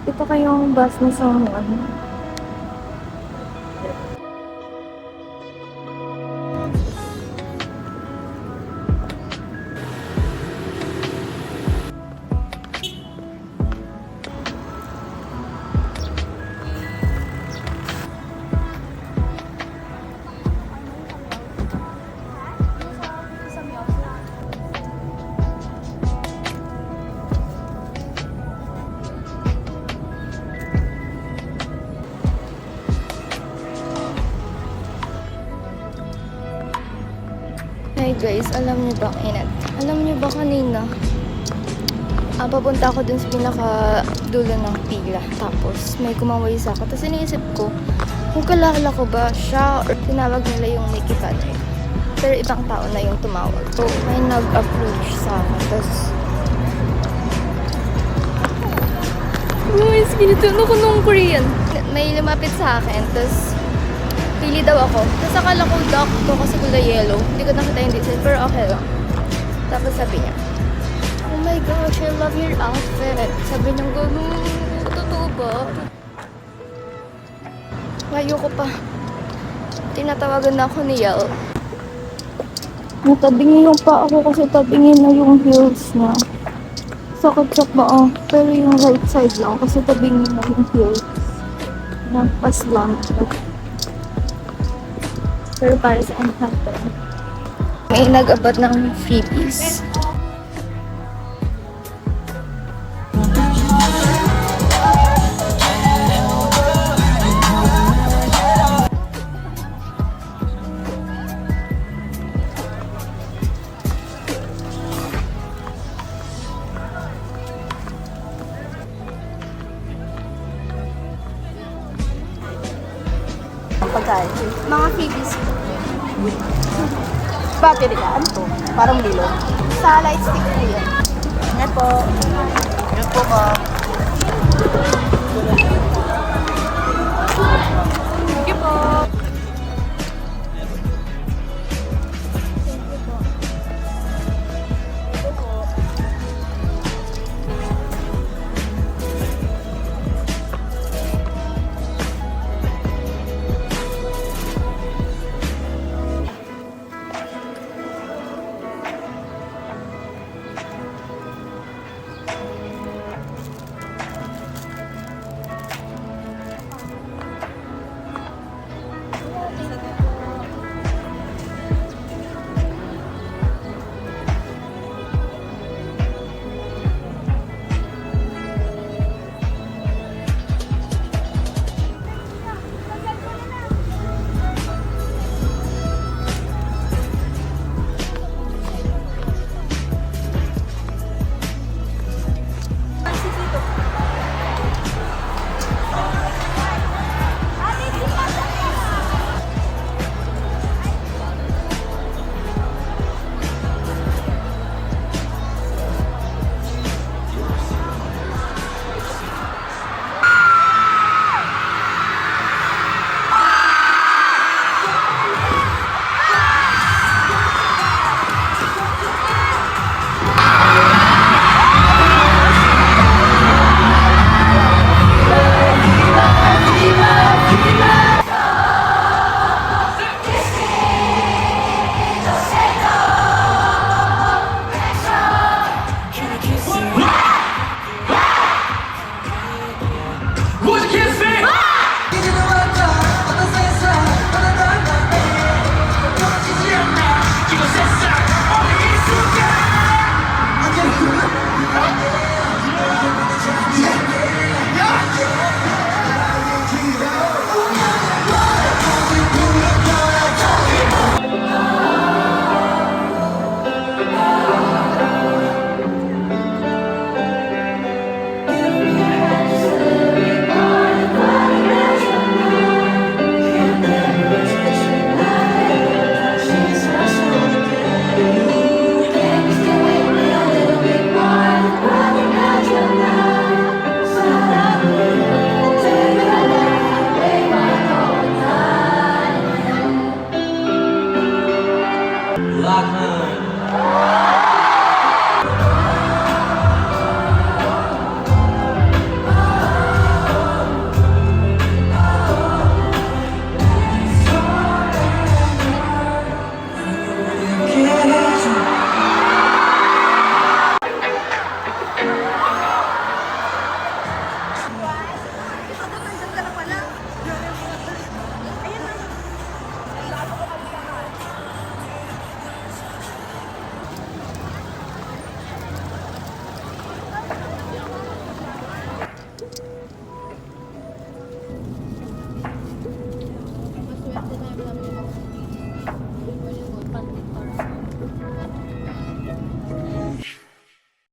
Ito kayong bus na sa ano. Hi guys, alam niyo ba, alam niyo ba kanina, papunta ako dun sa pinaka dulo ng pila. Tapos may kumaway sa ako. Tapos iniisip ko, kung kalala ko ba siya or tinawag nila yung Nikki Patrick. Pero ibang tao na yung tumawag. So may nag-approach sa akin. Tapos guys, ginituno ko nung Korean. May lumapit sa akin. Tapos pili daw ako. Tapos akala ko duck to kasi kulay yellow. Hindi ko nakita yung design, pero okay lang. Tapos sabi niya, oh my gosh, I love your outfit. Sabi niya, totoo ba? Ayoko pa. Tinatawagan na ako ni Yel. Natabingin yung pa ako kasi tabingin na yung heels niya. Sakit sa paa. Pero yung right side lang kasi tabingin na yung heels. Nagpaslang. Pero para sa Manhattan. May nag-abot ng freebies. Pagkain. Mga freebies. Battery ka? Ano to? Parang bilog. Sa light stick po yan. Yan po. Yan po ma'am. Thank you po. Lock